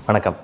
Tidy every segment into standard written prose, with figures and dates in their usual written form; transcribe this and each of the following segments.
வணக்கம்.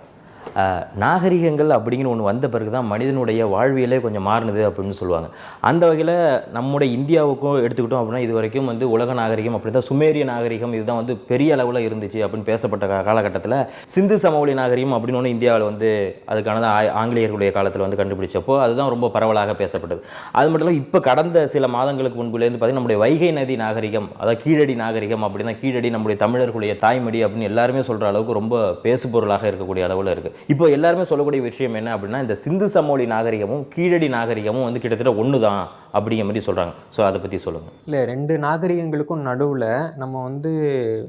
நாகரிகங்கள் அப்படிங்கிற ஒன்று வந்த பிறகு தான் மனிதனுடைய வாழ்வியலே கொஞ்சம் மாறுனது அப்படின்னு சொல்லுவாங்க. அந்த வகையில் நம்முடைய இந்தியாவுக்கும் எடுத்துக்கிட்டோம் அப்படின்னா, இது வரைக்கும் உலக நாகரிகம் அப்படி தான் சுமேரிய நாகரிகம் இதுதான் பெரிய அளவில் இருந்துச்சு அப்படின்னு பேசப்பட்ட காலகட்டத்தில் சிந்து சமவெளி நாகரிகம் அப்படின்னு ஒன்று இந்தியாவில் அதுக்கான ஆங்கிலேயர்களுடைய காலத்தில் கண்டுபிடிச்சப்போ அதுதான் ரொம்ப பரவலாக பேசப்பட்டது. அது மட்டும் இல்லை, இப்போ கடந்த சில மாதங்களுக்கு முன்புலேருந்து பார்த்தீங்கன்னா நம்முடைய வைகை நதி நாகரிகம், அதாவது கீழடி நாகரிகம் அப்படின்னா, கீழடி நம்முடைய தமிழர்களுடைய தாய்மடி அப்படின்னு எல்லாருமே சொல்கிற அளவுக்கு ரொம்ப பேசுபொருளாக இருக்கக்கூடிய அளவில் இருக்குது. இப்போ எல்லாருமே சொல்லக்கூடிய விஷயம் என்ன அப்படின்னா, இந்த சிந்து சமவெளி நாகரிகமும் கீழடி நாகரிகமும் கிட்டத்தட்ட ஒன்று தான் அப்படிங்கிற மாதிரி சொல்கிறாங்க. ஸோ அதை பற்றி சொல்லுங்கள். இல்லை, ரெண்டு நாகரிகங்களுக்கும் நடுவில் நம்ம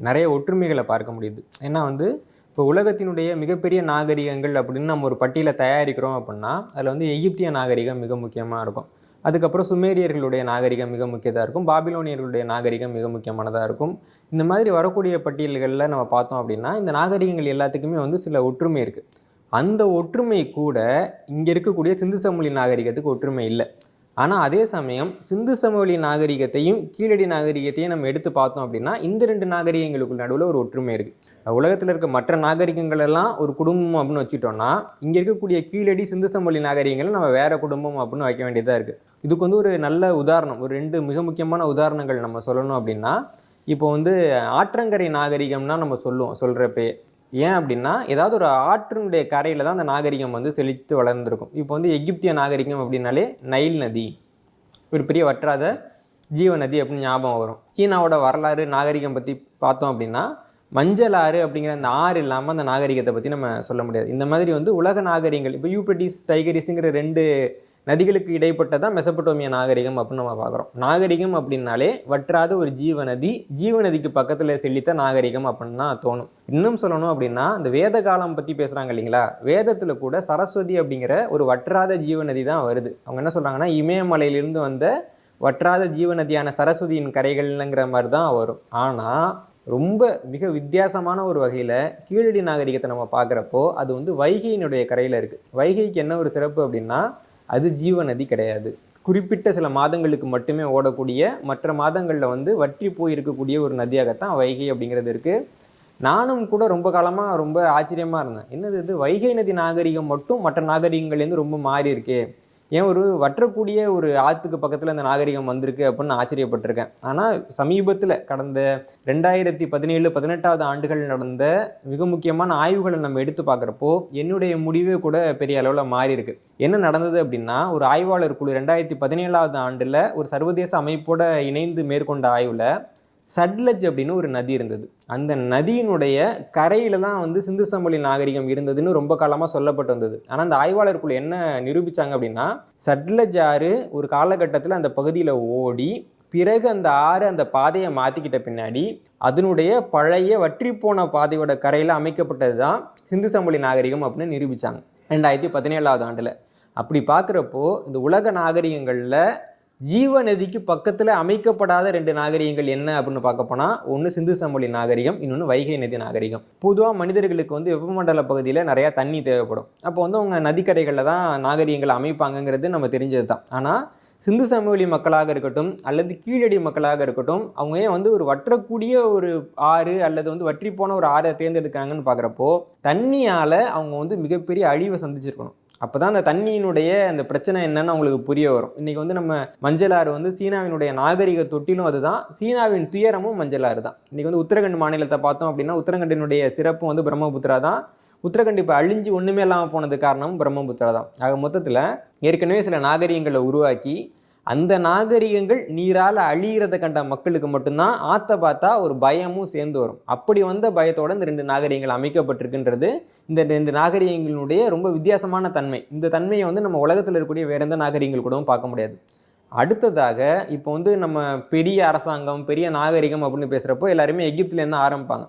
நிறைய ஒற்றுமைகளை பார்க்க முடியுது. ஏன்னா இப்போ உலகத்தினுடைய மிகப்பெரிய நாகரிகங்கள் அப்படின்னு நம்ம ஒரு பட்டியலை தயாரிக்கிறோம் அப்படின்னா அதில் எகிப்திய நாகரிகம் மிக முக்கியமாக இருக்கும். அதுக்கப்புறம் சுமேரியர்களுடைய நாகரிகம் மிக முக்கியதாக இருக்கும். பாபிலோனியர்களுடைய நாகரிகம் மிக முக்கியமானதாக இருக்கும். இந்த மாதிரி வரக்கூடிய பட்டியல்களில் நம்ம பார்த்தோம் அப்படின்னா இந்த நாகரிகங்கள் எல்லாத்துக்குமே சில ஒற்றுமை இருக்குது. அந்த ஒற்றுமை கூட இங்கே இருக்கக்கூடிய சிந்து சமவெளி நாகரிகத்துக்கு ஒற்றுமை இல்லை. ஆனால் அதே சமயம் சிந்து சமவெளி நாகரிகத்தையும் கீழடி நாகரிகத்தையும் நம்ம எடுத்து பார்த்தோம் அப்படின்னா இந்த ரெண்டு நாகரிகங்களுக்கு நடுவில் ஒரு ஒற்றுமை இருக்குது. உலகத்தில் இருக்க மற்ற நாகரிகங்கள் எல்லாம் ஒரு குடும்பம் அப்படின்னு வச்சுட்டோம்னா, இங்கே இருக்கக்கூடிய கீழடி சிந்து சமவெளி நாகரிகங்களை நம்ம வேறு குடும்பம் அப்படின்னு வைக்க வேண்டியதாக இருக்குது. இதுக்கு ஒரு நல்ல உதாரணம், ஒரு ரெண்டு மிக முக்கியமான உதாரணங்கள் நம்ம சொல்லணும் அப்படின்னா, இப்போ ஆற்றங்கரை நாகரிகம்னா நம்ம சொல்கிறப்பே ஏன் அப்படின்னா, ஏதாவது ஒரு ஆற்றினுடைய கரையில் தான் அந்த நாகரிகம் செழித்து வளர்ந்துருக்கும். இப்போ எகிப்திய நாகரிகம் அப்படின்னாலே நைல் நதி ஒரு பெரிய வற்றாத ஜீவ நதி அப்படின்னு ஞாபகம் வரும். சீனாவோட வரலாறு நாகரிகம் பற்றி பார்த்தோம் அப்படின்னா மஞ்சள் ஆறு அப்படிங்கிற அந்த ஆறு இல்லாமல் அந்த நாகரிகத்தை பற்றி நம்ம சொல்ல முடியாது. இந்த மாதிரி உலக நாகரிகங்கள் இப்போ யூப்ரட்டிஸ் டைகரிஸுங்கிற ரெண்டு நதிகளுக்கு இடைப்பட்டதான் மெசபடோமிய நாகரிகம் அப்படின்னு நம்ம பார்க்குறோம். நாகரிகம் அப்படின்னாலே வற்றாத ஒரு ஜீவநதி, ஜீவநதிக்கு பக்கத்தில் செழித்த நாகரிகம் அப்படின்னு தான் தோணும். இன்னும் சொல்லணும் அப்படின்னா, இந்த வேத காலம் பற்றி பேசுகிறாங்க இல்லைங்களா, வேதத்தில் கூட சரஸ்வதி அப்படிங்கிற ஒரு வற்றாத ஜீவநதி தான் வருது. அவங்க என்ன சொல்கிறாங்கன்னா, இமயமலையிலிருந்து வந்த வற்றாத ஜீவநதியான சரஸ்வதியின் கரைகள்ங்கிற மாதிரி தான் வரும். ஆனால் ரொம்ப மிக வித்தியாசமான ஒரு வகையில் கீழடி நாகரிகத்தை நம்ம பார்க்குறப்போ அது வைகையினுடைய கரையில் இருக்குது. வைகைக்கு என்ன ஒரு சிறப்பு அப்படின்னா, அது ஜீவநதி கிடையாது. குறிப்பிட்ட சில மாதங்களுக்கு மட்டுமே ஓடக்கூடிய, மற்ற மாதங்களில் வற்றி போய் இருக்கக்கூடிய ஒரு நதியாகத்தான் வைகை அப்படிங்கிறது இருக்குது. நானும் கூட ரொம்ப காலமாக ரொம்ப ஆச்சரியமாக இருந்தேன். என்னது இது, வைகை நதி நாகரிகம் மட்டும் மற்ற நாகரிகங்கள்லேருந்து ரொம்ப மாறி இருக்கே, ஏன் ஒரு வற்றக்கூடிய ஒரு ஆற்றுக்கு பக்கத்தில் அந்த நாகரிகம் வந்திருக்கு அப்படின்னு ஆச்சரியப்பட்டிருக்கேன். ஆனால் சமீபத்தில் கடந்த 2017-18 ஆண்டுகள் நடந்த மிக முக்கியமான ஆய்வுகளை நம்ம எடுத்து பார்க்குறப்போ என்னுடைய முடிவே கூட பெரிய அளவில் மாறி இருக்கு. என்ன நடந்தது அப்படின்னா, ஒரு ஆய்வாளர் குழு 2017 ஆண்டில் ஒரு சர்வதேச அமைப்போட இணைந்து மேற்கொண்ட ஆய்வில் சட்லஜ் அப்படின்னு ஒரு நதி இருந்தது. அந்த நதியினுடைய கரையில் தான் சிந்து சமவெளி நாகரிகம் இருந்ததுன்னு ரொம்ப காலமாக சொல்லப்பட்டு வந்தது. ஆனால் அந்த ஆய்வாளருக்குள்ள என்ன நிரூபித்தாங்க அப்படின்னா, சட்லஜ் ஆறு ஒரு காலகட்டத்தில் அந்த பகுதியில் ஓடி பிறகு அந்த ஆறு அந்த பாதையை மாற்றிக்கிட்ட பின்னாடி அதனுடைய பழைய வற்றிப்போன பாதையோட கரையில் அமைக்கப்பட்டது தான் சிந்து சமவெளி நாகரிகம் அப்படின்னு நிரூபித்தாங்க 2017 ஆண்டில். அப்படி பார்க்குறப்போ இந்த உலக நாகரிகங்களில் ஜீவநதிக்கு பக்கத்தில் அமைக்கப்படாத ரெண்டு நாகரிகங்கள் என்ன அப்படின்னு பார்க்க போனால், ஒன்று சிந்து சமவெளி நாகரிகம், இன்னொன்று வைகை நதி நாகரிகம். பொதுவாக மனிதர்களுக்கு வெப்பமண்டல பகுதியில் நிறையா தண்ணி தேவைப்படும். அப்போ அவங்க நதிக்கரைகளில் தான் நாகரிகங்களை அமைப்பாங்கங்கிறது நம்ம தெரிஞ்சது தான். ஆனால் சிந்து சமவெளி மக்களாக இருக்கட்டும் அல்லது கீழடி மக்களாக இருக்கட்டும், அவங்க ஏன் ஒரு வற்றக்கூடிய ஒரு ஆறு அல்லது வற்றி போன ஒரு ஆறை தேர்ந்தெடுக்காங்கன்னு பார்க்குறப்போ, தண்ணியால் அவங்க மிகப்பெரிய அழிவை சந்திச்சிருக்கணும். அப்போ தான் அந்த தண்ணியினுடைய அந்த பிரச்சனை என்னன்னு அவங்களுக்கு புரிய வரும். இன்றைக்கி நம்ம மஞ்சளாறு சீனாவினுடைய நாகரிக தொட்டிலும் அதுதான், சீனாவின் துயரமும் மஞ்சளாறு தான். இன்றைக்கி உத்தரகண்ட் மாநிலத்தை பார்த்தோம் அப்படின்னா உத்தரகண்டினுடைய சிறப்பும் பிரம்மபுத்திரா தான். உத்தரகண்ட் இப்போ அழிஞ்சு ஒன்றுமே இல்லாமல் போனது காரணமும் பிரம்மபுத்திரா தான். ஆக மொத்தத்தில் ஏற்கனவே சில நாகரிகங்களை உருவாக்கி அந்த நாகரிகங்கள் நீரால் அழிகிறத கண்ட மக்களுக்கு மட்டும்தான் ஆற்ற பார்த்தா ஒரு பயமும் சேர்ந்து வரும். அப்படி வந்த பயத்தோடு இந்த ரெண்டு நாகரிகங்கள் அமைக்கப்பட்டிருக்குன்றது இந்த ரெண்டு நாகரிகங்களுடைய ரொம்ப வித்தியாசமான தன்மை. இந்த தன்மையை நம்ம உலகத்தில் இருக்கக்கூடிய வேறு எந்த நாகரிகங்கள் கூடவும் பார்க்க முடியாது. அடுத்ததாக இப்போ நம்ம பெரிய அரசாங்கம் பெரிய நாகரிகம் அப்படின்னு பேசுகிறப்போ எல்லாருமே எகிப்துலேருந்து ஆரம்பிப்பாங்க.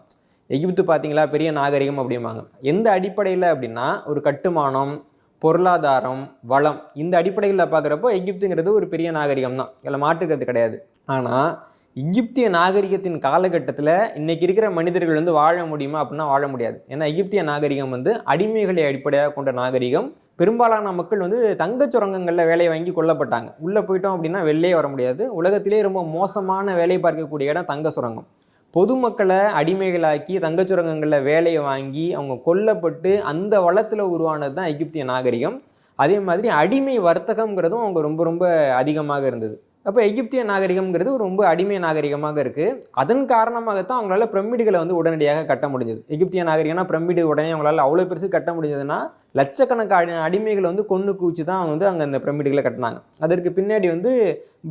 எகிப்து பார்த்தீங்களா பெரிய நாகரிகம் அப்படிம்பாங்க. எந்த அடிப்படையில் அப்படின்னா, ஒரு கட்டுமானம், பொருளாதாரம், வளம், இந்த அடிப்படைகளில் பார்க்குறப்போ எகிப்துங்கிறது ஒரு பெரிய நாகரிகம் தான், இதில் மாற்றுக்கிறது கிடையாது. ஆனால் எகிப்திய நாகரிகத்தின் காலகட்டத்தில் இன்றைக்கி இருக்கிற மனிதர்கள் வாழ முடியுமா அப்படின்னா வாழ முடியாது. ஏன்னா எகிப்திய நாகரிகம் அடிமைகளை அடிப்படையாக கொண்ட நாகரிகம். பெரும்பாலான மக்கள் தங்கச் சுரங்கங்களில் வேலையை வாங்கி கொல்லப்பட்டாங்க. உள்ளே போயிட்டோம் அப்படின்னா வெளியே வர முடியாது. உலகத்திலே ரொம்ப மோசமான வேலை பார்க்கக்கூடிய இடம் தங்க சுரங்கம். பொதுமக்களை அடிமைகளாக்கி தங்கச்சுரங்கங்களில் வேலையை வாங்கி அவங்க கொல்லப்பட்டு அந்த வளத்தில் உருவானது தான் எகிப்திய நாகரிகம். அதே மாதிரி அடிமை வர்த்தகம்ங்கிறதும் அவங்க ரொம்ப ரொம்ப அதிகமாக இருந்தது. அப்போ எகிப்திய நாகரிகம்ங்கிறது ஒரு ரொம்ப அடிமை நாகரிகமாக இருக்குது. அதன் காரணமாகத்தான் அவங்களால பிரமிடுகளை வந்து உடனடியாக கட்ட முடிஞ்சது. எகிப்திய நாகரிகம்னா பிரமிடு உடனே அவங்களால அவ்வளோ பெருசு கட்ட முடிஞ்சதுன்னா லட்சக்கணக்கான அடிமைகளை வந்து கொன்று குவிச்சு தான் அவங்க வந்து அங்கே அந்த பிரமிடுகளை கட்டினாங்க. அதற்கு பின்னாடி வந்து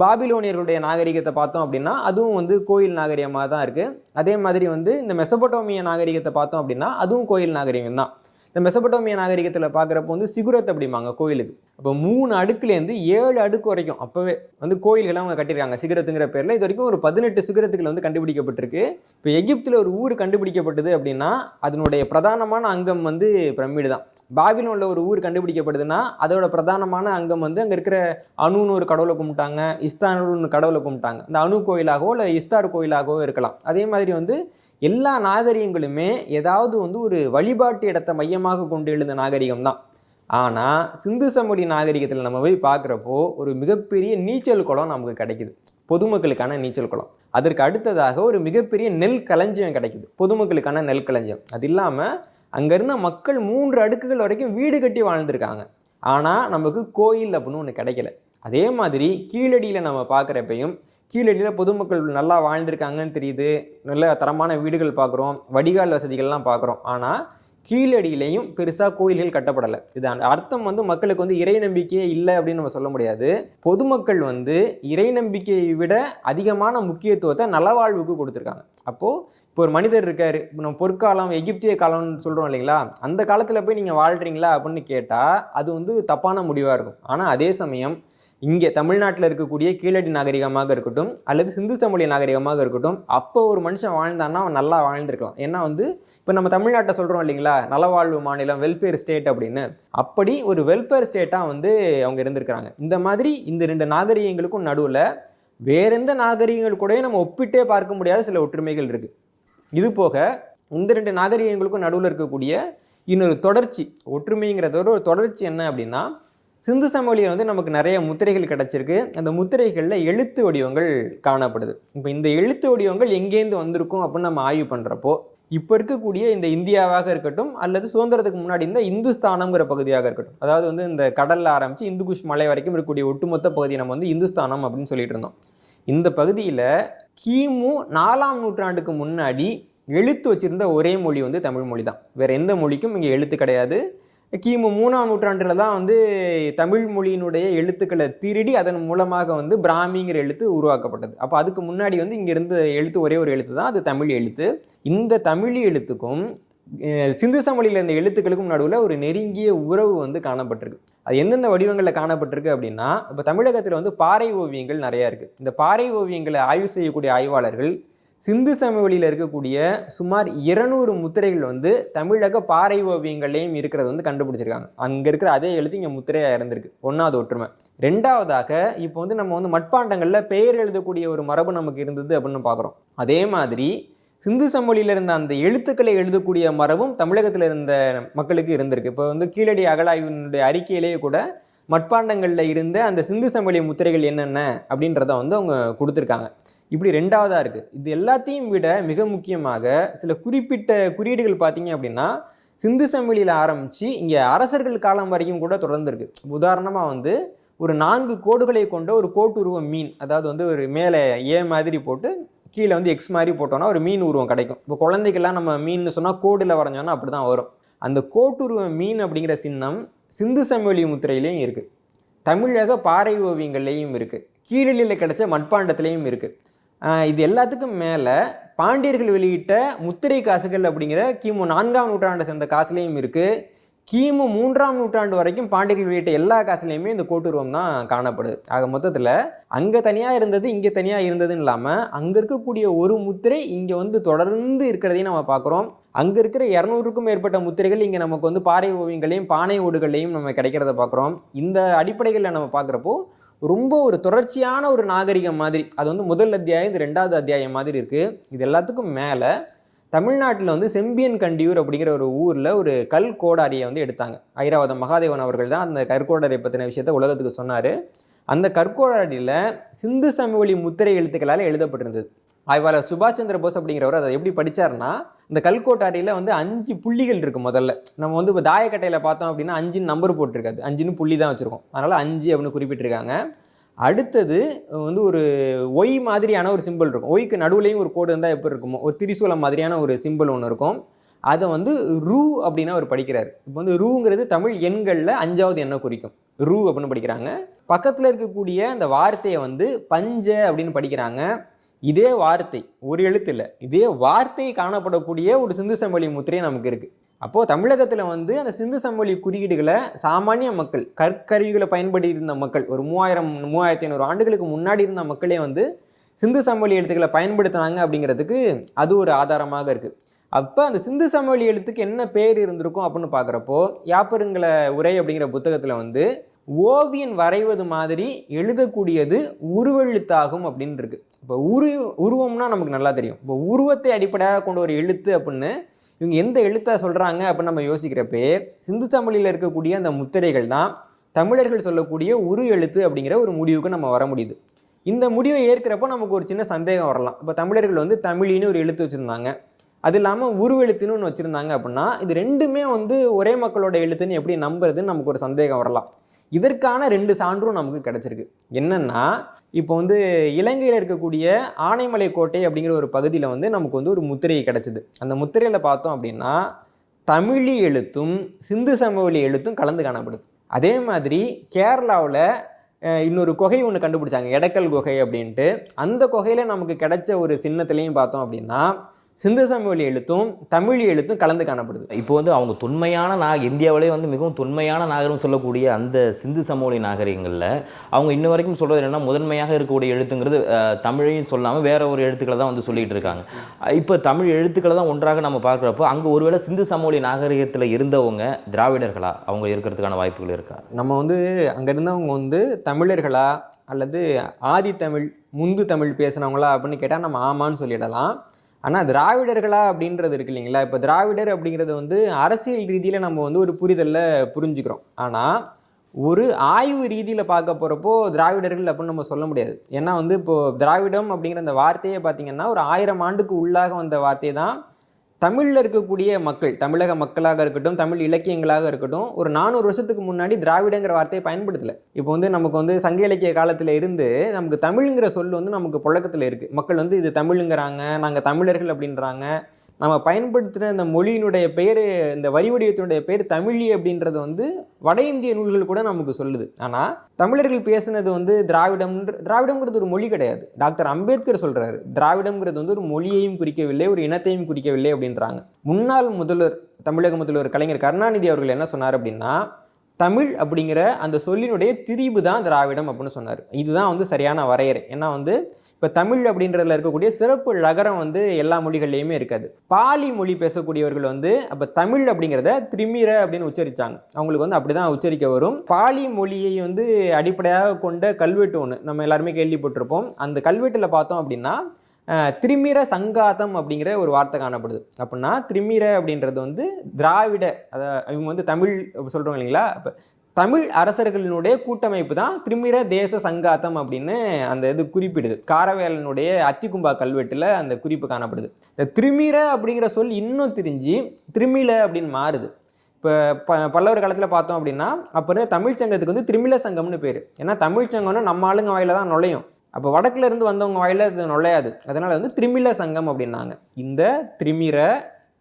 பாபிலோனியர்களுடைய நாகரிகத்தை பார்த்தோம் அப்படின்னா அதுவும் வந்து கோயில் நாகரிகமாக தான் இருக்குது. அதே மாதிரி வந்து இந்த மெசபடோமிய நாகரிகத்தை பார்த்தோம் அப்படின்னா அதுவும் கோயில் நாகரிகம் தான். இந்த மெசபடோமிய நாகரிகத்தில் பார்க்குறப்போ வந்து சிகுரத் அப்படிம்பாங்க கோயிலுக்கு. அப்போ 3 அடுக்குலேருந்து 7 அடுக்கு வரைக்கும் அப்போவே வந்து கோயில்களை அவங்க கட்டியிருக்காங்க சிகுரத்துங்கிற பேரில். இது வரைக்கும் ஒரு 18 சிகுரத்துக்கள் வந்து கண்டுபிடிக்கப்பட்டிருக்கு. இப்போ எகிப்தில் ஒரு ஊர் கண்டுபிடிக்கப்பட்டது அப்படின்னா அதனுடைய பிரதானமான அங்கம் வந்து பிரமிடு தான். பாபிலோனில் ஒரு ஊர் கண்டுபிடிக்கப்படுதுன்னா அதோட பிரதானமான அங்கம் வந்து அங்கே இருக்கிற அணுன்னு ஒரு கடவுளை கும்பிட்டாங்க, இஸ்தானுன்னு கடவுளை கும்பிட்டாங்க. இந்த அணு கோயிலாகவோ இல்லை இஸ்தார் கோயிலாகவோ இருக்கலாம். அதே மாதிரி வந்து எல்லா நாகரிகங்களுமே ஏதாவது வந்து ஒரு வழிபாட்டு இடத்தை மையமாக கொண்டு எழுந்த நாகரிகம் தான். ஆனால் சிந்து சமவெளி நாகரிகத்தில் நம்ம போய் பார்க்குறப்போ ஒரு மிகப்பெரிய நீச்சல் குளம் நமக்கு கிடைக்குது, பொதுமக்களுக்கான நீச்சல் குளம். அதற்கு அடுத்ததாக ஒரு மிகப்பெரிய நெல் களஞ்சியம் கிடைக்குது, பொதுமக்களுக்கான நெல் களஞ்சியம். அது இல்லாமல் அங்கே இருந்த மக்கள் 3 அடுக்குகள் வரைக்கும் வீடு கட்டி வாழ்ந்துருக்காங்க. ஆனால் நமக்கு கோயில் அப்படின்னு ஒன்று கிடைக்கல. அதே மாதிரி கீழடியில் நம்ம பார்க்குறப்பையும் கீழடியில் பொதுமக்கள் நல்லா வாழ்ந்திருக்காங்கன்னு தெரியுது, நல்ல தரமான வீடுகள் பார்க்குறோம், வடிகால் வசதிகள்லாம் பார்க்குறோம். ஆனால் கீழடியிலையும் பெருசாக கோயில்கள் கட்டப்படலை. இது அர்த்தம் வந்து மக்களுக்கு வந்து இறை நம்பிக்கையே இல்லை அப்படின்னு நம்ம சொல்ல முடியாது. பொதுமக்கள் வந்து இறை நம்பிக்கையை விட அதிகமான முக்கியத்துவத்தை நலவாழ்வுக்கு கொடுத்துருக்காங்க. அப்போது இப்போ ஒரு மனிதர் இருக்கார், நம்ம பொற்காலம் எகிப்திய காலம்னு சொல்கிறோம் இல்லைங்களா, அந்த காலத்தில் போய் நீங்கள் வாழ்கிறீங்களா அப்படின்னு கேட்டால் அது வந்து தப்பான முடிவாக இருக்கும். ஆனால் அதே சமயம் இங்கே தமிழ்நாட்டில் இருக்கக்கூடிய கீழடி நாகரிகமாக இருக்கட்டும் அல்லது சிந்து சமவெளி நாகரிகமாக இருக்கட்டும், அப்போ ஒரு மனுஷன் வாழ்ந்தான்னா அவன் நல்லா வாழ்ந்திருக்கலாம். ஏன்னா வந்து இப்போ நம்ம தமிழ்நாட்டை சொல்கிறோம் இல்லைங்களா, நலவாழ்வு மாநிலம், வெல்ஃபேர் ஸ்டேட் அப்படின்னு, அப்படி ஒரு வெல்ஃபேர் ஸ்டேட்டாக வந்து அவங்க இருந்திருக்கிறாங்க. இந்த மாதிரி இந்த 2 நாகரிகங்களுக்கும் நடுவில் வேற எந்த நாகரிகங்கள் கூட நம்ம ஒப்பிட்டே பார்க்க முடியாத சில ஒற்றுமைகள் இருக்குது. இது போக இந்த 2 நாகரிகங்களுக்கும் நடுவில் இருக்கக்கூடிய இன்னொரு தொடர்ச்சி, ஒற்றுமைங்கிறதோட ஒரு தொடர்ச்சி என்ன அப்படின்னா, சிந்து சமவெளியில் வந்து நமக்கு நிறைய முத்திரைகள் கிடச்சிருக்கு. அந்த முத்திரைகளில் எழுத்து வடிவங்கள் காணப்படுது. இப்போ இந்த எழுத்து வடிவங்கள் எங்கேருந்து வந்திருக்கும் அப்படின்னு நம்ம ஆய்வு பண்ணுறப்போ இப்போ இருக்கக்கூடிய இந்த இந்தியாவாக இருக்கட்டும் அல்லது சுதந்திரத்துக்கு முன்னாடி இந்த இந்துஸ்தானம்ங்கிற பகுதியாக இருக்கட்டும், அதாவது வந்து இந்த கடலில் ஆரம்பித்து இந்துகுஷ் மலை வரைக்கும் இருக்கக்கூடிய ஒட்டுமொத்த பகுதியை நம்ம வந்து இந்துஸ்தானம் அப்படின்னு சொல்லிட்டு இருந்தோம். இந்த பகுதியில் கிமு 4ஆம் நூற்றாண்டுக்கு முன்னாடி எழுத்து வச்சுருந்த ஒரே மொழி வந்து தமிழ் மொழி தான். வேறு எந்த மொழிக்கும் இங்கே எழுத்து கிடையாது. கிமு 3ஆம் நூற்றாண்டில் தான் வந்து தமிழ் மொழியினுடைய எழுத்துக்களை திருடி அதன் மூலமாக வந்து பிராமிங்கிற எழுத்து உருவாக்கப்பட்டது. அப்போ அதுக்கு முன்னாடி வந்து இங்கே இருந்த எழுத்து ஒரே ஒரு எழுத்து தான், அது தமிழ் எழுத்து. இந்த தமிழ் எழுத்துக்கும் சிந்து சமவெளியில் இருந்த எழுத்துக்களுக்கும் நடுவில் ஒரு நெருங்கிய உறவு வந்து காணப்பட்டிருக்கு. அது எந்தெந்த வடிவங்களில் காணப்பட்டிருக்கு அப்படின்னா, இப்போ தமிழகத்தில் வந்து பாறை ஓவியங்கள் நிறையா இருக்குது. இந்த பாறை ஓவியங்களை ஆய்வு செய்யக்கூடிய ஆய்வாளர்கள் சிந்து சமவெளியில் இருக்கக்கூடிய சுமார் 200 முத்திரைகள் வந்து தமிழக பாறை ஓவியங்களையும் இருக்கிறது வந்து கண்டுபிடிச்சிருக்காங்க. அங்கே இருக்கிற அதே எழுத்து இங்கே முத்திரையாக இருந்திருக்கு. 1வது ஒற்றுமை. 2வதாக இப்போ வந்து நம்ம வந்து மட்பாண்டங்களில் பெயர் எழுதக்கூடிய ஒரு மரபு நமக்கு இருந்தது அப்படின்னு பார்க்குறோம். அதே மாதிரி சிந்து சமவெளியில் இருந்த அந்த எழுத்துக்களை எழுதக்கூடிய மரபும் தமிழகத்தில் இருந்த மக்களுக்கு இருந்திருக்கு. இப்போ வந்து கீழடி அகழாய்வினுடைய அறிக்கையிலேயே கூட மட்பாண்டங்களில் இருந்த அந்த சிந்து சமவெளி முத்திரைகள் என்னென்ன அப்படின்றத வந்து அவங்க கொடுத்துருக்காங்க. இப்படி 2வதாக இருக்குது. இது எல்லாத்தையும் விட மிக முக்கியமாக சில குறிப்பிட்ட குறியீடுகள் பார்த்தீங்க அப்படின்னா சிந்து சமவெளியில் ஆரம்பித்து இங்கே அரசர்கள் காலம் வரைக்கும் கூட தொடர்ந்துருக்கு. உதாரணமாக வந்து ஒரு 4 கோடுகளை கொண்ட ஒரு கோட்டுருவ மீன், அதாவது வந்து ஒரு மேலே ஏ மாதிரி போட்டு கீழே வந்து எக்ஸ் மாதிரி போட்டோன்னா ஒரு மீன் உருவம் கிடைக்கும். இப்போ குழந்தைக்கெல்லாம் நம்ம மீன் சொன்னால் கோடில் வரைஞ்சோன்னா அப்படி தான் வரும். அந்த கோட்டுருவ மீன் அப்படிங்கிற சின்னம் சிந்து சமவெளி முத்திரையிலையும் இருக்குது, தமிழக பாறை ஓவியங்கள்லேயும் இருக்குது, கீழடியில் கிடைச்ச மட்பாண்டத்துலேயும் இருக்குது. இது எல்லாத்துக்கும் மேலே பாண்டியர்கள் வெளியிட்ட முத்திரை காசுகள் அப்படிங்கிற கிமு 4ஆம் நூற்றாண்டை சேர்ந்த காசுலேயும் இருக்குது. கிமு 3ஆம் நூற்றாண்டு வரைக்கும் பாண்டியர்கள் வெளியிட்ட எல்லா காசுலேயுமே இந்த கோட்டுருவம் தான் காணப்படுது. ஆக மொத்தத்தில் அங்கே தனியாக இருந்தது இங்கே தனியாக இருந்ததுன்னு இல்லாமல் அங்கே இருக்கக்கூடிய ஒரு முத்திரை இங்கே வந்து தொடர்ந்து இருக்கிறதையும் நம்ம பார்க்குறோம். அங்கே இருக்கிற 200க்கும் மேற்பட்ட முத்திரைகள் இங்கே நமக்கு வந்து பாறை ஓவியங்களையும் பானை ஓடுகளையும் நம்ம கிடைக்கிறத பார்க்குறோம். இந்த அடிப்படைகளில் நம்ம பார்க்குறப்போ ரொம்ப ஒரு தொடர்ச்சியான ஒரு நாகரிகம் மாதிரி, அது வந்து முதல் அத்தியாயம் இது 2வது அத்தியாயம் மாதிரி இருக்குது. இது எல்லாத்துக்கும் மேலே தமிழ்நாட்டில் வந்து செம்பியன் கண்டியூர் அப்படிங்கிற ஒரு ஊரில் ஒரு கல் கோடாரியை வந்து எடுத்தாங்க. ஐராவதம் மகாதேவன் அவர்கள் தான் அந்த கற்கோடாரியை பற்றின விஷயத்தை உலகத்துக்கு சொன்னார். அந்த கற்கோடாரியில் சிந்து சமவெளி முத்திரை எழுத்துக்களால் எழுதப்பட்டிருந்தது. ஆய்வாளர் சுபாஷ் சந்திர போஸ் அப்படிங்கிறவர் அதை எப்படி படித்தார்னா, இந்த கல்கோட்டாரியில் வந்து 5 புள்ளிகள் இருக்குது. முதல்ல நம்ம வந்து இப்போ தாயக்கட்டையில் பார்த்தோம் அப்படின்னா 5 நம்பர் போட்டிருக்காது, 5 புள்ளி தான் வச்சுருக்கோம். அதனால் 5 அப்படின்னு குறிப்பிட்டிருக்காங்க. அடுத்தது வந்து ஒரு ஒய் மாதிரியான ஒரு சிம்பிள் இருக்கும். ஒய்க்கு நடுவுலையும் ஒரு கோடு இருந்தால் எப்படி இருக்குமோ, ஒரு திரிசூலம் மாதிரியான ஒரு சிம்பிள் ஒன்று இருக்கும். அதை வந்து ரூ அப்படின்னு அவர் படிக்கிறார். இப்போ வந்து ரூங்கிறது தமிழ் எண்களில் 5வது எண்ணை குறிக்கும். ரூ அப்படின்னு படிக்கிறாங்க. பக்கத்தில் இருக்கக்கூடிய அந்த வார்த்தையை வந்து பஞ்ச அப்படின்னு படிக்கிறாங்க. இதே வார்த்தை, ஒரு எழுத்து இல்லை, இதே வார்த்தை காணப்படக்கூடிய ஒரு சிந்து சமவெளி முத்திரை நமக்கு இருக்குது. அப்போது தமிழகத்தில் வந்து அந்த சிந்து சமவெளி குறியீடுகளை சாமானிய மக்கள், கற்கருவிகளை பயன்படுத்தி இருந்த மக்கள், ஒரு 3500 ஆண்டுகளுக்கு முன்னாடி இருந்த மக்களே வந்து சிந்து சமவெளி எழுத்துக்களை பயன்படுத்தினாங்க அப்படிங்கிறதுக்கு அது ஒரு ஆதாரமாக இருக்குது. அப்போ அந்த சிந்து சமவெளி எழுத்துக்கு என்ன பேர் இருந்திருக்கும் அப்படின்னு பார்க்குறப்போ, யாப்பருங்கல உரை அப்படிங்கிற புத்தகத்தில் வந்து ஓவியன் வரைவது மாதிரி எழுதக்கூடியது உருவெழுத்தாகும் அப்படின்னு இருக்கு. இப்போ உருவம்னா நமக்கு நல்லா தெரியும். இப்போ உருவத்தை அடிப்படையாக கொண்ட ஒரு எழுத்து அப்படின்னு இவங்க எந்த எழுத்தை சொல்கிறாங்க அப்படின்னு நம்ம யோசிக்கிறப்பே, சிந்து சமவெளியில் இருக்கக்கூடிய அந்த முத்திரைகள் தான் தமிழர்கள் சொல்லக்கூடிய உரு எழுத்து அப்படிங்கிற ஒரு முடிவுக்கு நம்ம வர முடியுது. இந்த முடிவை ஏற்கிறப்போ நமக்கு ஒரு சின்ன சந்தேகம் வரலாம். இப்போ தமிழர்கள் வந்து தமிழின்னு ஒரு எழுத்து வச்சுருந்தாங்க, அது இல்லாமல் உருவெழுத்துன்னு ஒன்று வச்சுருந்தாங்க அப்படின்னா இது ரெண்டுமே வந்து ஒரே மக்களோட எழுத்துன்னு எப்படி நம்புறதுன்னு நமக்கு ஒரு சந்தேகம் வரலாம். இதற்கான 2 சான்றும் நமக்கு கிடச்சிருக்கு. என்னென்னா, இப்போ வந்து இலங்கையில் இருக்கக்கூடிய ஆனைமலை கோட்டை அப்படிங்கிற ஒரு பகுதியில் வந்து நமக்கு வந்து ஒரு முத்திரை கிடச்சிது. அந்த முத்திரையில் பார்த்தோம் அப்படின்னா தமிழி எழுத்தும் சிந்து சமவெளி எழுத்தும் கலந்து காணப்படுது. அதே மாதிரி கேரளாவில் இன்னொரு குகை ஒன்று கண்டுபிடிச்சாங்க, எடக்கல் குகை அப்படின்ட்டு. அந்த குகையில் நமக்கு கிடைச்ச ஒரு சின்னத்துலேயும் பார்த்தோம் அப்படின்னா சிந்து சமவெளி எழுத்தும் தமிழ் எழுத்தும் கலந்து காணப்படுது. இப்போ வந்து அவங்க தொன்மையான இந்தியாவிலே வந்து மிகவும் தொன்மையான நாகரம் சொல்லக்கூடிய அந்த சிந்து சமவெளி நாகரிகங்களில் அவங்க இன்ன வரைக்கும் சொல்கிறது என்னென்னா, முதன்மையாக இருக்கக்கூடிய எழுத்துங்கிறது தமிழையும் சொல்லாமல் வேற ஒரு எழுத்துக்களை தான் வந்து சொல்லிகிட்டு இருக்காங்க. இப்போ தமிழ் எழுத்துக்களை தான் ஒன்றாக நம்ம பார்க்குறப்போ அங்கே ஒருவேளை சிந்து சமவெளி நாகரிகத்தில் இருந்தவங்க திராவிடர்களா அவங்க இருக்கிறதுக்கான வாய்ப்புகள் இருக்கா? நம்ம வந்து அங்கே இருந்தவங்க வந்து தமிழர்களா அல்லது ஆதி தமிழ் முந்து தமிழ் பேசுனவங்களா அப்படின்னு கேட்டால் நம்ம ஆமான்னு சொல்லிடலாம். ஆனால் திராவிடர்களா அப்படின்றது இருக்கு இல்லைங்களா? இப்போ திராவிடர் அப்படிங்கிறது வந்து அரசியல் ரீதியில் நம்ம வந்து ஒரு புரிதலில் புரிஞ்சுக்கிறோம். ஆனால் ஒரு ஆய்வு ரீதியில் பார்க்க போகிறப்போ திராவிடர்கள் அப்படின்னு நம்ம சொல்ல முடியாது. ஏன்னா வந்து இப்போது திராவிடம் அப்படிங்கிற அந்த வார்த்தையை பார்த்திங்கன்னா ஒரு 1000 ஆண்டுக்கு உள்ளாக வந்த வார்த்தை தான். தமிழில் இருக்கக்கூடிய மக்கள், தமிழக மக்களாக இருக்கட்டும், தமிழ் இலக்கியங்களாக இருக்கட்டும், ஒரு 400 வருஷத்துக்கு முன்னாடி திராவிடங்கிற வார்த்தையை பயன்படுத்தலை. இப்போ வந்து நமக்கு வந்து சங்க இலக்கிய காலத்தில் இருந்து நமக்கு தமிழ்ங்கிற சொல் வந்து நமக்கு புழக்கத்தில் இருக்குது. மக்கள் வந்து இது தமிழுங்கிறாங்க, நாங்கள் தமிழர்கள் அப்படின்றாங்க. நம்ம பயன்படுத்துகிற இந்த மொழியினுடைய பெயர், இந்த வரி வடிவத்தினுடைய பேர் தமிழி அப்படின்றது வந்து வட இந்திய நூல்கள் கூட நமக்கு சொல்லுது. ஆனால் தமிழர்கள் பேசுனது வந்து திராவிடம்ங்கிறது ஒரு மொழி கிடையாது. டாக்டர் அம்பேத்கர் சொல்கிறாரு, திராவிடம்ங்கிறது வந்து ஒரு மொழியையும் குறிக்கவில்லை, ஒரு இனத்தையும் குறிக்கவில்லை அப்படின்றாங்க. முன்னாள் முதல்வர், தமிழக முதல்வர் கலைஞர் கருணாநிதி அவர்கள் என்ன சொன்னார் அப்படின்னா, தமிழ் அப்படிங்கிற அந்த சொல்லினுடைய திரிபு தான் திராவிடம் அப்படின்னு சொன்னார். இதுதான் வந்து சரியான வரையறை. ஏன்னா வந்து இப்போ தமிழ் அப்படின்றதுல இருக்கக்கூடிய சிறப்பு லகரம் வந்து எல்லா மொழிகள்லையுமே இருக்காது. பாலி மொழி பேசக்கூடியவர்கள் வந்து அப்போ தமிழ் அப்படிங்கிறத திரிமிர அப்படின்னு உச்சரித்தாங்க. அவங்களுக்கு வந்து அப்படி தான் உச்சரிக்க வரும். பாலி மொழியை வந்து அடிப்படையாக கொண்ட கல்வெட்டு ஒன்று நம்ம எல்லாருமே கேள்விப்பட்டிருப்போம். அந்த கல்வெட்டில் பார்த்தோம் அப்படின்னா திரிமிர சங்காதம் அப்படிங்கிற ஒரு வார்த்தை காணப்படுது. அப்படின்னா திரிமிர அப்படின்றது வந்து திராவிட, இவங்க வந்து தமிழ் சொல்கிறோம் இல்லைங்களா? அப்போ தமிழ் அரசர்களினுடைய கூட்டமைப்பு தான் திரிமிர தேச சங்காத்தம் அப்படின்னு அந்த இது குறிப்பிடுது. காரவேலனுடைய அத்திக்கும்பா கல்வெட்டில் அந்த குறிப்பு காணப்படுது. இந்த திரிமிர அப்படிங்கிற சொல் இன்னும் திரிஞ்சு திரிமில அப்படின்னு மாறுது. இப்போ பல்லவர் காலத்தில் பார்த்தோம் அப்படின்னா அப்போ இருந்த தமிழ் சங்கத்துக்கு வந்து திரிமில சங்கம்னு பேர். ஏன்னா தமிழ் சங்கம்னு நம்ம ஆளுங்க வாயில தான் நுழையும். அப்போ வடக்குல இருந்து வந்தவங்க வாயில இது நுழையாது. அதனால் வந்து திரிமில சங்கம் அப்படின்னாங்க. இந்த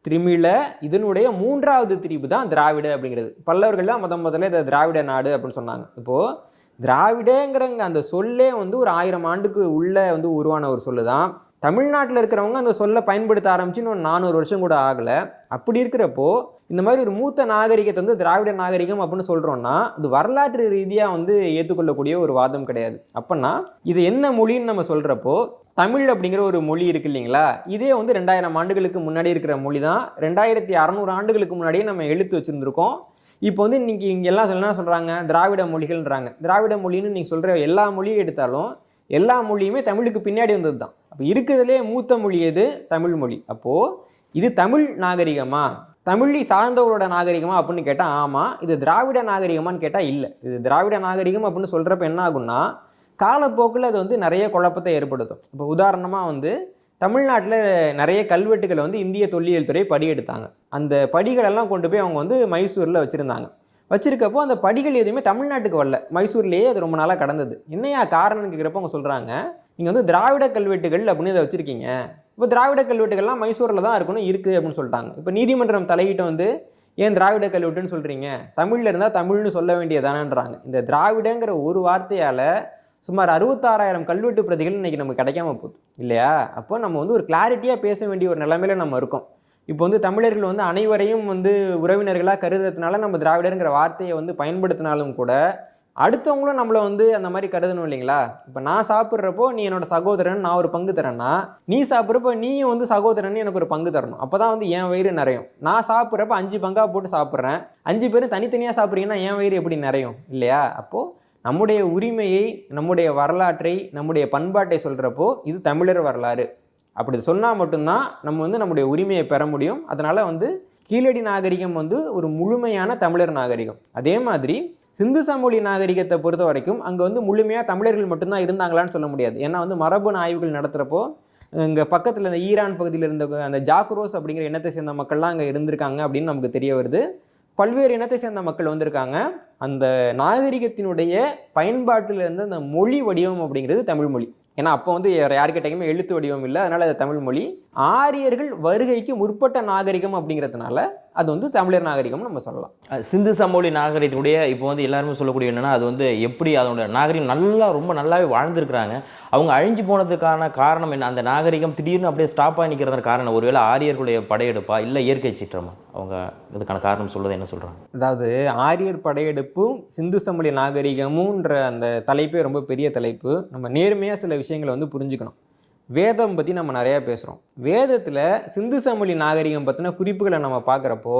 திரிமில இதனுடைய 3வது திரிபு தான் திராவிட அப்படிங்கிறது. பல்லவர்கள் தான் முதல்ல இதை திராவிட நாடு அப்படின்னு சொன்னாங்க. இப்போது திராவிடங்கிறங்க அந்த சொல்லே வந்து ஒரு 1000 ஆண்டுக்கு உள்ளே வந்து உருவான ஒரு சொல்லு தான். தமிழ்நாட்டில் இருக்கிறவங்க அந்த சொல்லை பயன்படுத்த ஆரம்பிச்சுன்னு ஒரு 400 வருஷம் கூட ஆகலை. அப்படி இருக்கிறப்போ இந்த மாதிரி ஒரு மூத்த நாகரிகத்தை வந்து திராவிட நாகரிகம் அப்படின்னு சொல்கிறோன்னா இது வரலாற்று ரீதியாக வந்து ஏற்றுக்கொள்ளக்கூடிய ஒரு வாதம் கிடையாது. அப்படின்னா இது என்ன மொழின்னு நம்ம சொல்கிறப்போ தமிழ் அப்படிங்கிற ஒரு மொழி இருக்குது இல்லைங்களா? இதே வந்து 2000 ஆண்டுகளுக்கு முன்னாடி இருக்கிற மொழி தான். 2600 ஆண்டுகளுக்கு முன்னாடியே நம்ம எழுத்து வச்சுருந்துருக்கோம். இப்போ வந்து இன்றைக்கி இங்கே எல்லாம் என்ன சொல்கிறாங்க, திராவிட மொழிகள்ன்றாங்க. திராவிட மொழின்னு நீங்கள் சொல்கிற எல்லா மொழியும் எடுத்தாலும் எல்லா மொழியுமே தமிழுக்கு பின்னாடி வந்தது தான். அப்போ இருக்கிறதுலே மூத்த மொழி எது? தமிழ் மொழி. அப்போது இது தமிழ் நாகரிகமா, தமிழை சார்ந்தவரோட நாகரிகமா அப்படின்னு கேட்டால் ஆமாம். இது திராவிட நாகரிகமான்னு கேட்டால் இல்லை. இது திராவிட நாகரிகம் அப்படின்னு சொல்கிறப்ப என்ன ஆகும்னா, காலப்போக்கில் அது வந்து நிறைய குழப்பத்தை ஏற்படுத்தும். இப்போ உதாரணமாக தமிழ்நாட்டில் நிறைய கல்வெட்டுகளை இந்திய தொல்லியல் துறை படி எடுத்தாங்க. அந்த படிகளெல்லாம் கொண்டு போய் அவங்க மைசூரில் வச்சுருந்தாங்க. வச்சுருக்கப்போ அந்த படிகள் எதுவுமே தமிழ்நாட்டுக்கு வரல, மைசூர்லேயே அது ரொம்ப நாளாக கடந்தது. என்னையா காரணம்னு கேட்குறப்ப அவங்க சொல்கிறாங்க, நீங்கள் திராவிட கல்வெட்டுகள் அப்படின்னு இதை வச்சுருக்கீங்க. இப்போ திராவிட கல்வெட்டுகள்லாம் மைசூரில் தான் இருக்குது அப்படின்னு சொல்லிட்டாங்க. இப்போ நீதிமன்றம் தலையிட்ட ஏன் திராவிட கல்வெட்டுன்னு சொல்கிறீங்க, தமிழில் இருந்தால் தமிழ்னு சொல்ல வேண்டியதானன்றாங்க. இந்த திராவிடங்கிற ஒரு வார்த்தையால் சுமார் 66,000 கல்வெட்டு பிரதிகள் இன்றைக்கி நமக்கு கிடைக்காம போகுது இல்லையா? அப்போ நம்ம ஒரு கிளாரிட்டியாக பேச வேண்டிய ஒரு நிலைமையில நம்ம இருக்கோம். இப்போ தமிழர்கள் அனைவரையும் உறவினர்களாக கருதுறதுனால நம்ம திராவிடருங்கிற வார்த்தையை பயன்படுத்தினாலும் கூட அடுத்தவங்களும் நம்மளை அந்த மாதிரி கருதணும் இல்லைங்களா? இப்போ நான் சாப்பிட்றப்போ நீ என்னோட சகோதரன், நான் ஒரு பங்கு தரேன்னா, நீ சாப்பிட்றப்போ நீயும் சகோதரன் எனக்கு ஒரு பங்கு தரணும். அப்போ தான் என் வயிறு நிறையும். நான் சாப்பிட்றப்ப 5 பங்காக போட்டு சாப்பிட்றேன், 5 பேரும் தனித்தனியாக சாப்பிட்றீங்கன்னா என் வயிறு எப்படி நிறையும் இல்லையா? அப்போது நம்முடைய உரிமையை, நம்முடைய வரலாற்றை, நம்முடைய பண்பாட்டை சொல்கிறப்போ இது தமிழர் வரலாறு அப்படி சொன்னால் மட்டும்தான் நம்ம நம்முடைய உரிமையை பெற முடியும். அதனால் கீழடி நாகரிகம் ஒரு முழுமையான தமிழர் நாகரிகம். அதே மாதிரி சிந்து சமவெளி நாகரிகத்தை பொறுத்த வரைக்கும் அங்கே முழுமையாக தமிழர்கள் மட்டும்தான் இருந்தாங்களான்னு சொல்ல முடியாது. ஏன்னா மரபணு ஆய்வுகள் நடத்துகிறப்போ இங்கே பக்கத்தில் இந்த ஈரான் பகுதியில் இருந்த அந்த ஜாக்ரோஸ் அப்படிங்கிற இனத்தை சேர்ந்த மக்கள்லாம் அங்கே இருந்திருக்காங்க அப்படின்னு நமக்கு தெரிய வருது. பல்வேறு இனத்தை சேர்ந்த மக்கள் வந்திருக்காங்க. அந்த நாகரிகத்தினுடைய பயன்பாட்டிலிருந்து அந்த மொழி வடிவம் அப்படிங்கிறது தமிழ் மொழி. ஏன்னா அப்போ யாருக்கிட்டையுமே எழுத்து வடிவம் இல்லை, அதனால் அது தமிழ் மொழி. ஆரியர்கள் வருகைக்கு முற்பட்ட நாகரிகம் அப்படிங்கிறதுனால அது தமிழர் நாகரிகம்னு நம்ம சொல்லலாம். சிந்து சமவெளி நாகரிகத்தினுடைய இப்போ எல்லாருமே சொல்லக்கூடிய என்னென்னா, அது எப்படி அதோட நாகரிகம் ரொம்ப நல்லாவே வாழ்ந்துருக்கிறாங்க. அவங்க அழிஞ்சு போனதுக்கான காரணம் என்ன? அந்த நாகரிகம் திடீர்னு அப்படியே ஸ்டாப் ஆகி நிற்கிறதுக்கான காரணம் ஒருவேளை ஆரியர்களுடைய படையெடுப்பா இல்லை இயற்கை சீற்றமா? அவங்க இதுக்கான காரணம் சொல்வது என்ன சொல்கிறாங்க? அதாவது ஆரியர் படையெடுப்பும் சிந்து சமவெளி நாகரிகமும்ன்ற அந்த தலைப்பே ரொம்ப பெரிய தலைப்பு. நம்ம நேர்மையாக சில விஷயங்களை புரிஞ்சுக்கணும். வேதம் பற்றி நம்ம நிறையா பேசுகிறோம். வேதத்தில் சிந்து சமவெளி நாகரிகம் பற்றின குறிப்புகளை நம்ம பார்க்குறப்போ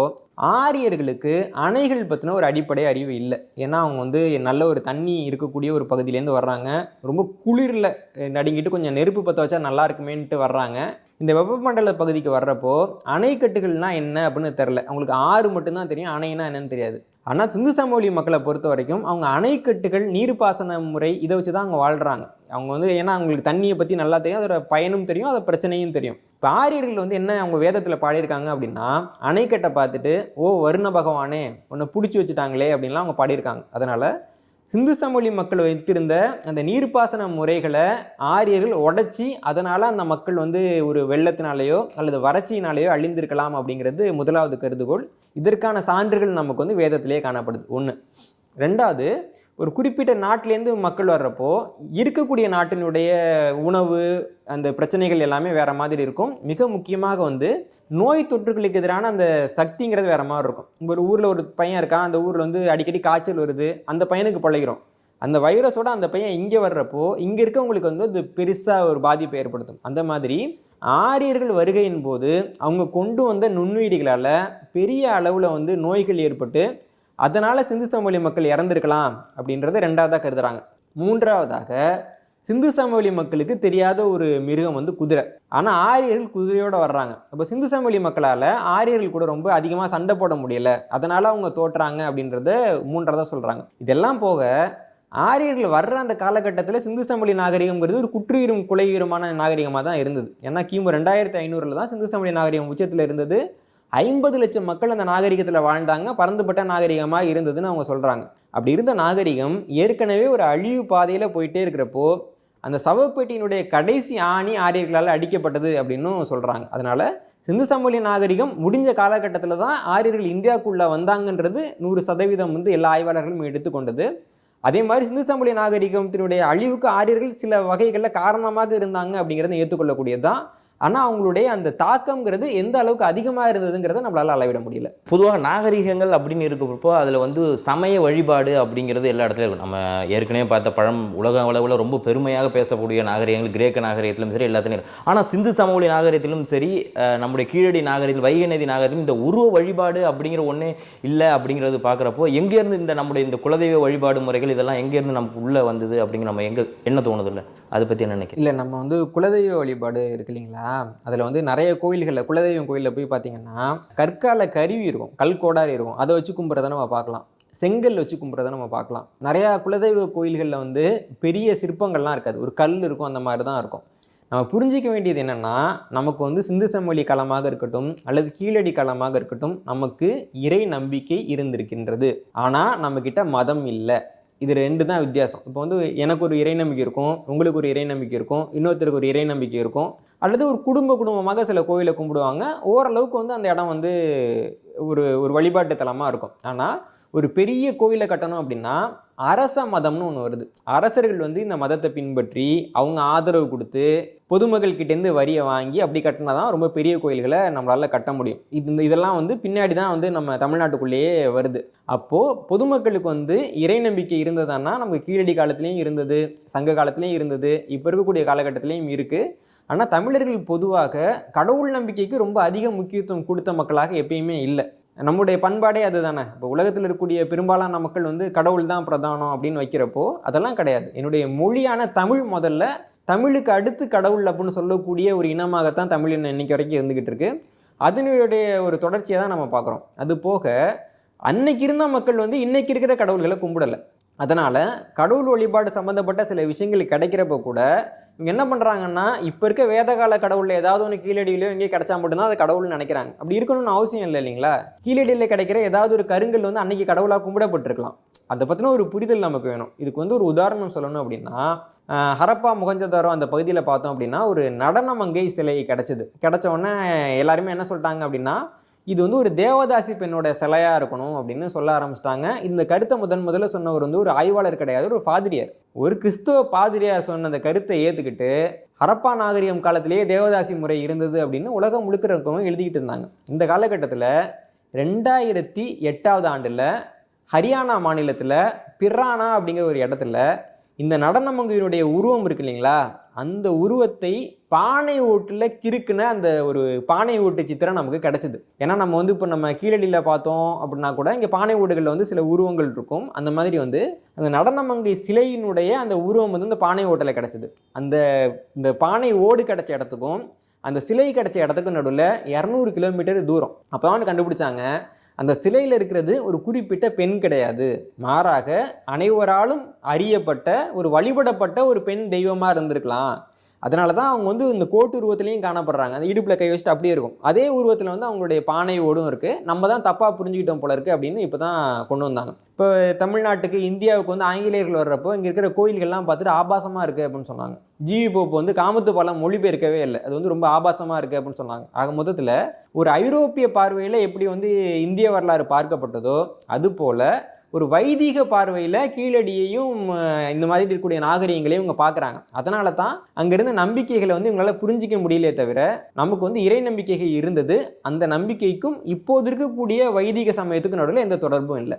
ஆரியர்களுக்கு அணைகள் பற்றின ஒரு அடிப்படை அறிவு இல்லை. ஏன்னா அவங்க நல்ல ஒரு தண்ணி இருக்கக்கூடிய ஒரு பகுதியிலேருந்து வர்றாங்க. ரொம்ப குளிரில் நடுங்கிட்டு கொஞ்சம் நெருப்பு பற்ற வச்சா நல்லா இருக்குமேன்ட்டு வர்றாங்க. இந்த வெப்பமண்டல பகுதிக்கு வர்றப்போ அணைக்கட்டுகள்னால் என்ன அப்படின்னு தெரில. அவங்களுக்கு ஆறு மட்டும்தான் தெரியும், அணைனா என்னன்னு தெரியாது. ஆனால் சிந்து சமவெளி மக்களை பொறுத்த வரைக்கும் அவங்க அணைக்கட்டுகள், நீர்ப்பாசன முறை இதை வச்சு தான் அவங்க வாழ்கிறாங்க. அவங்க ஏன்னா அவங்களுக்கு தண்ணியை பற்றி நல்லா தெரியும், அதோட பயனும் தெரியும், அதோட பிரச்சனையும் தெரியும். இப்போ ஆரியர்கள் என்ன அவங்க வேதத்தில் பாடியிருக்காங்க அப்படின்னா, அணைக்கட்டை பார்த்துட்டு ஓ வருண பகவானே உன்னை பிடிச்சி வச்சுட்டாங்களே அப்படின்லாம் அவங்க பாடியிருக்காங்க. அதனால் சிந்து சமவெளி மக்கள் வைத்திருந்த அந்த நீர்ப்பாசன முறைகளை ஆரியர்கள் உடைச்சி, அதனால் அந்த மக்கள் ஒரு வெள்ளத்தினாலேயோ அல்லது வறட்சியினாலேயோ அழிந்திருக்கலாம் அப்படிங்கிறது முதலாவது கருதுகோள். இதற்கான சான்றுகள் நமக்கு வேதத்திலே காணப்படுது. ஒன்று. ரெண்டாவது, ஒரு குறிப்பிட்ட நாட்டிலேருந்து மக்கள் வர்றப்போ இருக்கக்கூடிய நாட்டினுடைய உணவு, அந்த பிரச்சனைகள் எல்லாமே வேறு மாதிரி இருக்கும். மிக முக்கியமாக நோய் தொற்றுகளுக்கு எதிரான அந்த சக்திங்கிறது வேறு மாதிரி இருக்கும். ஒரு ஊரில் ஒரு பையன் இருக்கான், அந்த ஊரில் அடிக்கடி காய்ச்சல் வருது, அந்த பையனுக்கு பழகிறோம். அந்த வைரஸோட அந்த பையன் இங்கே வர்றப்போ இங்கே இருக்கவங்களுக்கு அது பெருசாக ஒரு பாதிப்பை ஏற்படுத்தும். அந்த மாதிரி ஆரியர்கள் வருகையின் போது அவங்க கொண்டு வந்த நுண்ணுயிரிகளால் பெரிய அளவில் நோய்கள் ஏற்பட்டு அதனால் சிந்து சமவெளி மக்கள் இறந்துருக்கலாம் அப்படின்றத ரெண்டாவதாக கருதுகிறாங்க. மூன்றாவதாக சிந்து சமவெளி மக்களுக்கு தெரியாத ஒரு மிருகம் குதிரை. ஆனால் ஆரியர்கள் குதிரையோடு வர்றாங்க. அப்போ சிந்து சமவெளி மக்களால் ஆரியர்கள் கூட ரொம்ப அதிகமாக சண்டை போட முடியலை, அதனால் அவங்க தோற்றுறாங்க அப்படின்றத மூன்றாவதாக சொல்கிறாங்க. இதெல்லாம் போக ஆரியர்கள் வர்ற அந்த காலகட்டத்தில் சிந்து சமவெளி நாகரிகம்ங்கிறது ஒரு குற்றுயிரும் குலையுயிரமான நாகரிகமாக தான் இருந்தது. ஏன்னா கிமு 2500 தான் சிந்து சமவெளி நாகரிகம் உச்சத்தில் இருந்தது. 50 லட்சம் மக்கள் அந்த நாகரிகத்தில் வாழ்ந்தாங்க. பறந்துபட்ட நாகரிகமாக இருந்ததுன்னு அவங்க சொல்கிறாங்க. அப்படி இருந்த நாகரிகம் ஏற்கனவே ஒரு அழிவு பாதையில் போயிட்டே இருக்கிறப்போ அந்த சவப்பெட்டியினுடைய கடைசி ஆணி ஆரியர்களால் அடிக்கப்பட்டது அப்படின்னும் சொல்கிறாங்க. அதனால் சிந்து சமவெளி நாகரிகம் முடிஞ்ச காலகட்டத்தில் தான் ஆரியர்கள் இந்தியாவுக்குள்ளே வந்தாங்கன்றது 100% எல்லா ஆய்வாளர்களும் எடுத்துக்கொண்டது. அதே மாதிரி சிந்து சமவெளி நாகரிகத்தினுடைய அழிவுக்கு ஆரியர்கள் சில வகைகளில் காரணமாக இருந்தாங்க அப்படிங்கிறத ஏற்றுக்கொள்ளக்கூடியது தான். ஆனால் அவங்களுடைய அந்த தாக்கம்ங்கிறது எந்த அளவுக்கு அதிகமாக இருந்ததுங்கிறத நம்மளால் அளவிட முடியல. பொதுவாக நாகரிகங்கள் அப்படின்னு இருக்கிறப்போ அதில் வந்து சமய வழிபாடு அப்படிங்கிறது எல்லா இடத்துலையும் இருக்கும். நம்ம ஏற்கனவே பார்த்த உலக அளவில் ரொம்ப பெருமையாக பேசக்கூடிய நாகரிகங்கள் கிரேக்க நாகரிகத்திலும் சரி எல்லாத்துலையும். ஆனால் சிந்து சமவெளி நாகரிகத்திலும் சரி நம்முடைய கீழடி நாகரிகத்தில் வைகை நதி நாகரிகத்திலும் இந்த உருவ வழிபாடு அப்படிங்கிற ஒன்றே இல்லை அப்படிங்கிறது பார்க்குறப்போ எங்கேருந்து இந்த நம்முடைய இந்த குலதெய்வ வழிபாடு முறைகள் இதெல்லாம் எங்கேருந்து நமக்கு உள்ளே வந்தது அப்படிங்கிற நம்ம என்ன தோணுது இல்லை அதை பற்றி என்ன நினைக்கிறேன்? இல்லை, நம்ம வந்து குலதெய்வ வழிபாடு இருக்கு இல்லைங்களா, அதில் வந்து நிறைய கோயில்களில் குலதெய்வம் கோயிலில் போய் பார்த்தீங்கன்னா கற்கால கருவி இருக்கும், கல்கோடாரி இருக்கும், அதை வச்சு கும்பிட்றத நம்ம பார்க்கலாம். செங்கல் வச்சு கும்பிட்றத நம்ம பார்க்கலாம். நிறையா குலதெய்வ கோயில்களில் வந்து பெரிய சிற்பங்கள்லாம் இருக்காது, ஒரு கல் இருக்கும், அந்த மாதிரி தான் இருக்கும். நம்ம புரிஞ்சிக்க வேண்டியது என்னென்னா, நமக்கு வந்து சிந்து சமவெளி களமாக இருக்கட்டும் அல்லது கீழடி களமாக இருக்கட்டும் நமக்கு இறை நம்பிக்கை இருந்திருக்கின்றது. ஆனால் நம்மக்கிட்ட மதம் இல்லை. இது ரெண்டு தான் வித்தியாசம். இப்போ வந்து எனக்கு ஒரு இறை நம்பிக்கை இருக்கும், உங்களுக்கு ஒரு இறை நம்பிக்கை இருக்கும், இன்னொருத்தருக்கு ஒரு இறை நம்பிக்கை இருக்கும், அல்லது ஒரு குடும்பமாக சில கோயிலை கும்பிடுவாங்க. ஓரளவுக்கு வந்து அந்த இடம் வந்து ஒரு ஒரு வழிபாட்டு தலமாக இருக்கும். ஆனால் ஒரு பெரிய கோயிலை கட்டணும் அப்படின்னா அரச மதம்னு ஒன்று வருது. அரசர்கள் வந்து இந்த மதத்தை பின்பற்றி அவங்க ஆதரவு கொடுத்து பொதுமக்கள்கிட்டேருந்து வரியை வாங்கி அப்படி கட்டினா தான் ரொம்ப பெரிய கோயில்களை நம்மளால் கட்ட முடியும். இதெல்லாம் வந்து பின்னாடி தான் வந்து நம்ம தமிழ்நாட்டுக்குள்ளேயே வருது. அப்போது பொதுமக்களுக்கு வந்து இறை நம்பிக்கை இருந்ததுன்னா நமக்கு கீழடி காலத்துலேயும் இருந்தது, சங்க காலத்துலேயும் இருந்தது, இப்போ இருக்கக்கூடிய காலகட்டத்திலையும் இருக்குது. ஆனால் தமிழர்கள் பொதுவாக கடவுள் நம்பிக்கைக்கு ரொம்ப அதிக முக்கியத்துவம் கொடுத்த மக்களாக எப்பயுமே இல்லை. நம்முடைய பண்பாடே அதுதானே. இப்போ உலகத்தில் இருக்கக்கூடிய பெரும்பாலான மக்கள் வந்து கடவுள் தான் பிரதானம் அப்படின்னு வைக்கிறப்போ அதெல்லாம் கிடையாது. என்னுடைய மொழியான தமிழ் முதல்ல, தமிழுக்கு அடுத்து கடவுள் அப்படின்னு சொல்லக்கூடிய ஒரு இனமாகத்தான் தமிழ் இன்னைக்கு வரைக்கும் இருந்துக்கிட்டு இருக்கு. அதனுடைய ஒரு தொடர்ச்சியை தான் நம்ம பார்க்குறோம். அது போக அன்னைக்கு இருந்த மக்கள் வந்து இன்னைக்கு இருக்கிற கடவுள்களை கும்பிடலை. அதனால் கடவுள் வழிபாடு சம்மந்தப்பட்ட சில விஷயங்கள் கிடைக்கிறப்ப கூட இவங்க என்ன பண்ணுறாங்கன்னா, இப்போ இருக்க வேதகால கடவுளில் ஏதாவது ஒன்று கீழடியிலையோ எங்கேயும் கிடைச்சா மட்டும்தான் அது கடவுள்னு நினைக்கிறாங்க. அப்படி இருக்கணும்னு அவசியம் இல்லை இல்லைங்களா. கீழடியில் கிடைக்கிற ஏதாவது ஒரு கருங்கல் வந்து அன்னைக்கு கடவுளாக கும்பிடப்பட்டிருக்கலாம். அதை பற்றின ஒரு புரிதல் நமக்கு வேணும். இதுக்கு வந்து ஒரு உதாரணம் சொல்லணும் அப்படின்னா, ஹரப்பா மொஹஞ்சதாரோ அந்த பகுதியில் பார்த்தோம் அப்படின்னா ஒரு நடனமங்கை சிலை கிடைச்ச உடனே எல்லாருமே என்ன சொல்லிட்டாங்க அப்படின்னா, இது வந்து ஒரு தேவதாசி பெண்ணோட சிலையாக இருக்கணும் அப்படின்னு சொல்ல ஆரம்பிச்சிட்டாங்க. இந்த கருத்தை முதல்ல சொன்னவர் வந்து ஒரு ஆய்வாளர் கிடையாது, ஒரு பாதிரியார். ஒரு கிறிஸ்துவ பாதிரியார் சொன்ன அந்த கருத்தை ஏற்றுக்கிட்டு ஹரப்பா நாகரிகம் காலத்திலேயே தேவதாசி முறை இருந்தது அப்படின்னு உலகம் முழுக்க இருக்கவங்க எழுதிக்கிட்டு இருந்தாங்க. இந்த காலகட்டத்தில் 2008 ஆண்டில் ஹரியானா மாநிலத்தில் பிரானா அப்படிங்கிற ஒரு இடத்துல இந்த நடனமங்கையினுடைய உருவம் இருக்கு இல்லைங்களா, அந்த உருவத்தை பானை ஓட்டில் கிறுக்குன அந்த ஒரு பானை ஓட்டு சித்திரம் நமக்கு கிடச்சிது. ஏன்னா நம்ம வந்து இப்போ நம்ம கீழடியில் பார்த்தோம் அப்படின்னா கூட இங்கே பானை ஓடுகளில் வந்து சில உருவங்கள் இருக்கும். அந்த மாதிரி வந்து அந்த நடனமங்கை சிலையினுடைய அந்த உருவம் வந்து இந்த பானை ஓட்டில் கிடச்சிது. இந்த பானை ஓடு கிடச்ச இடத்துக்கும் அந்த சிலை கிடச்ச இடத்துக்கும் நடுவில் 200 கிலோமீட்டர் தூரம். அப்போ தான் கண்டுபிடிச்சாங்க, அந்த சிலையில் இருக்கிறது ஒரு குறிப்பிட்ட பெண் கிடையாது, மாறாக அனைவராலும் அறியப்பட்ட ஒரு வழிபடப்பட்ட ஒரு பெண் தெய்வமாக இருந்திருக்கலாம். அதனால தான் அவங்க வந்து இந்த கோட்டு உருவத்துலேயும் காணப்படுறாங்க. அந்த இடுப்பில் கை வச்சுட்டு அப்படியே இருக்கும். அதே உருவத்தில் வந்து அவங்களுடைய பானை ஓடும் இருக்குது. நம்ம தான் தப்பாக புரிஞ்சுக்கிட்டோம் போல இருக்குது அப்படின்னு இப்போ தான் கொண்டு வந்தாங்க. இப்போ தமிழ்நாட்டுக்கு இந்தியாவுக்கு வந்து ஆங்கிலேயர்கள் வர்றப்போ இங்கே இருக்கிற கோயில்கள்லாம் பார்த்துட்டு ஆபாசமாக இருக்குது அப்படின்னு சொன்னாங்க. ஜிவி போப் வந்து காமத்து பாலம் மொழிபெயர்க்கவே இல்லை, அது வந்து ரொம்ப ஆபாசமாக இருக்குது அப்படின்னு சொன்னாங்க. ஆக மொத்தத்தில் ஒரு ஐரோப்பிய பார்வையில் எப்படி வந்து இந்திய வரலாறு பார்க்கப்பட்டதோ அதுபோல் ஒரு வைதிக பார்வையில் கீழடியையும் இந்த மாதிரி இருக்கக்கூடிய நாகரிகங்களையும் இவங்க பார்க்குறாங்க. அதனால தான் அங்கேருந்து நம்பிக்கைகளை வந்து இவங்களால் புரிஞ்சிக்க முடியலே தவிர நமக்கு வந்து இறை நம்பிக்கைகள் இருந்தது. அந்த நம்பிக்கைக்கும் இப்போது இருக்கக்கூடிய வைதிக சமயத்துக்கு நடுவில் எந்த தொடர்பும் இல்லை.